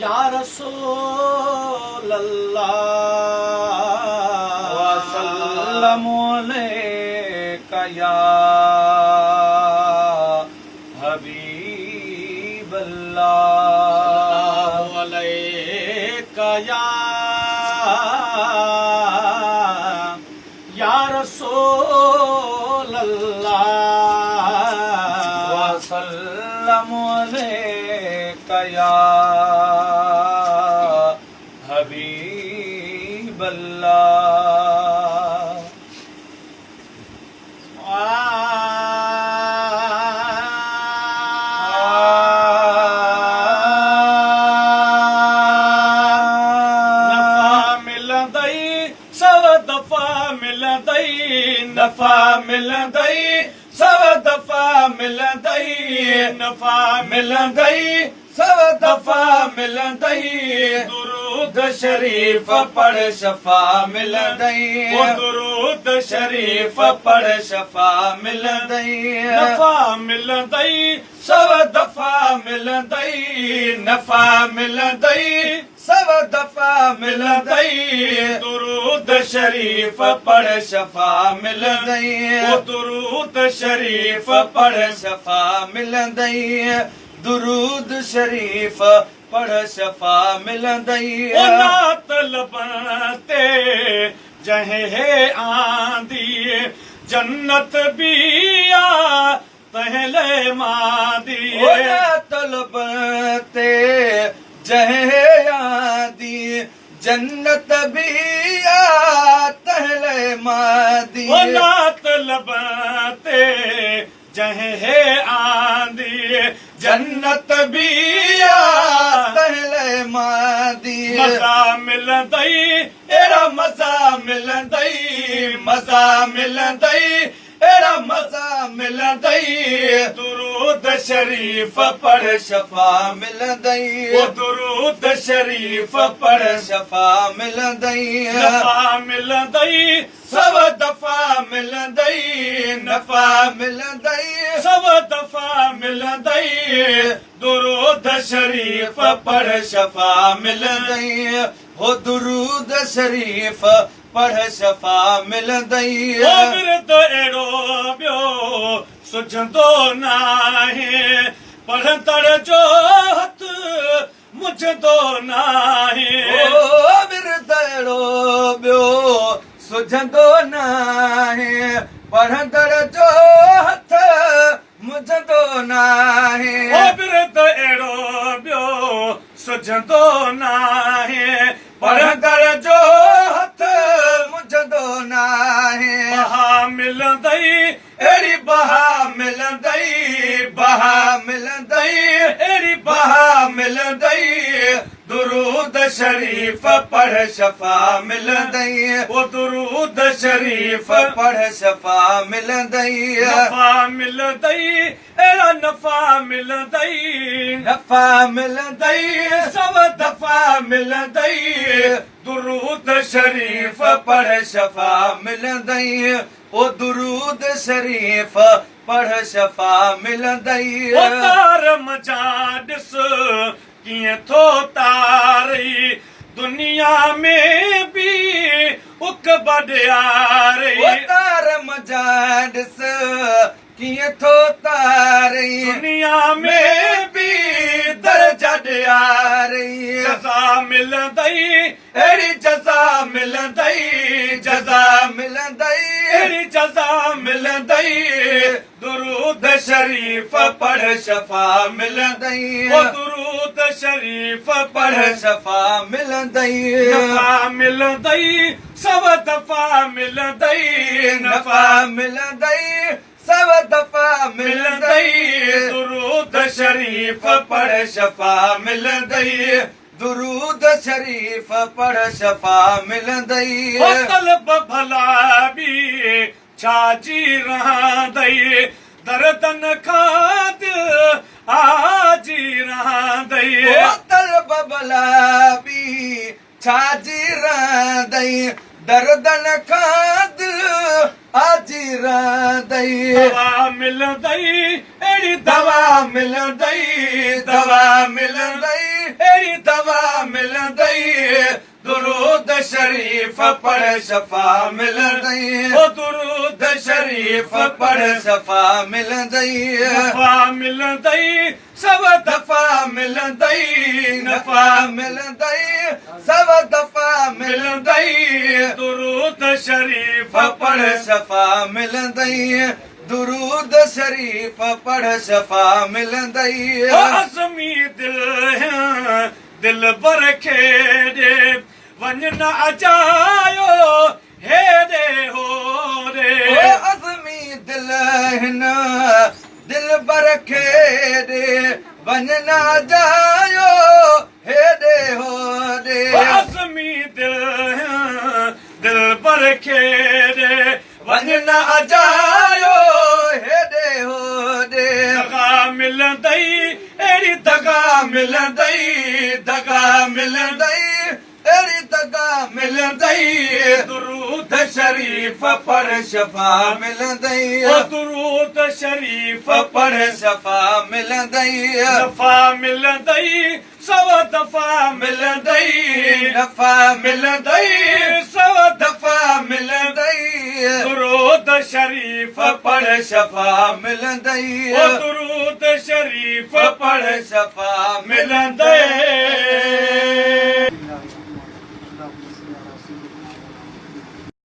या रसूल अल्लाह वसल्लमु अलैका या हबीब अल्लाह अलैका या रसूल अल्लाह वसल्लमु अलैका या हबीब अल्लाह नफ़ा मिलंदई सव दफ़ा मिलंदई नफ़ा मिलंदई सव दफ़ा मिलंदई दुरूद शरीफ़ पढ़ शफ़ा मिलंदई दुरूद शरीफ़ पढ़ शफ़ा मिलंदई नफ़ा मिलंदई सव दफ़ा मिलंदई नफ़ा मिलंदई सव दफ़ा मिलंदई दुरूद शरीफ़ पढ़ शफ़ा मिलंदई दुरूद शरीफ़ पढ़ शफ़ा मिलंदई दुरूद शरीफ़ पढ़ शफ़ा मिलंदई नात लबते जहे आंदी जन्नत बिया तहले मादी नात लबते जहे आंदी जन्नत बिया तहले मादी नात लबते जहे आंदी जन्नत बिया तहले मादी मज़ा मिलंदई एड़ा मज़ा मिलंदई मज़ा मिलंदई एड़ा मज़ा मिलंदई दुरूद शरीफ़ पढ़ शफ़ा मिलंदई दुरूद शरीफ़ पढ़ शफ़ा मिलंदई नफ़ा मिलंदई सव दफ़ा मिलंदई नफ़ा मिलंदई सव दफ़ा मिलंदई दुरूद शरीफ़ पढ़ शफ़ा मिलंदई हो दुरूद शरीफ़ पढ़ शफ़ा मिलंदई विरद अहिड़ो ॿियो सुझंदो नाहे पढ़ंदड़ जो हथ मुझंदो नाहे विरद अहिड़ो ॿियो सुझंदो नाहे पढ़ंदड़ जो हथ मुझंदो नाहे विरद अहिड़ो ॿियो सुझंदो नाहे पढ़ंदड़ जो हथ मुझंदो नाहे बहा मिलंदई अहिड़ी बहा मिलंदई बहा मिलंदई अहिड़ी बहा मिलंदई दुरूद शरीफ़ पढ़ शफ़ा मिलंदई दुरूद शरीफ़ पढ़ शफ़ा मिलंदई नफ़ा मिलंदई अहिड़ा नफ़ा मिलंदई नफ़ा मिलंदई सव दफ़ा मिलंदई दुरूद शरीफ़ पढ़ शफ़ा मिलंदई दुरूद शरीफ़ पढ़ शफ़ा मिलंदई तार मजा ॾिस कीअं थो तारई दुनिया में बि उक बॾियारई तार मजा ॾिस कीअं थो तारई दुनिया में बि दर्जा ॾियारई जज़ा मिलंदई अहिड़ी जज़ा मिलंदई जज़ा मिलंदई अहिड़ी जज़ा मिलंदई दुरूद शरीफ़ पढ़ शफ़ा मिलंदई दुरूद शरीफ़ पढ़ शफ़ा मिलंदई नफ़ा मिलंदई सव दफ़ा मिलंदई नफ़ा मिलंदई सव दफ़ा मिलंदई दुरूद शरीफ़ पढ़ शफ़ा मिलंदई दुरूद शरीफ़ पढ़ शफ़ा मिलंदई तलब भला बि छाजी रहंदई दर्दन खां आजी रहंदई तलब भला बि छाजी रहंदई दर्दन खां आजी रहंदई हवा मिलंदई अहिड़ी दवा मिलंदई दवा मिलंदई अहिड़ी दवा मिलंदई दुरूद शरीफ पढ़ शफ़ा मिलंदई ओ दुरूद शरीफ पढ़ शफ़ा मिलंदई नफ़ा मिलंदई सब दफ़ा मिलंदई नफ़ा मिलंदई सब दफ़ा मिलंदई दुरूद शरीफ पढ़ शफ़ा मिलंदई दुरूद शरीफ पढ़ शफ़ा मिलंदई अज़मी दिल बर खेॾे वञ न अचायो हेॾे होॾे अज़मी दिल हिन दिल बर खेॾे वञ न अचायो हेॾे होॾे अज़मी दिल बर खेॾे वञ न अचायो हेॾे होॾे दगा मिलंदई अहिड़ी दगा मिलंदई दगा मिलंदई अहिड़ी दगा मिलंदई दुरूद शरीफ पढ़ शफ़ा मिलंदई दुरूद शरीफ पढ़ शफ़ा मिलंदई नफ़ा मिलंदई सौ दफ़ा मिलंदई नफ़ा मिलंदई सौ दफ़ा मिलंदई दुरूद शरीफ पढ़ शफ़ा मिलंदई दुरूद शरीफ पढ़ शफ़ा मिलंदई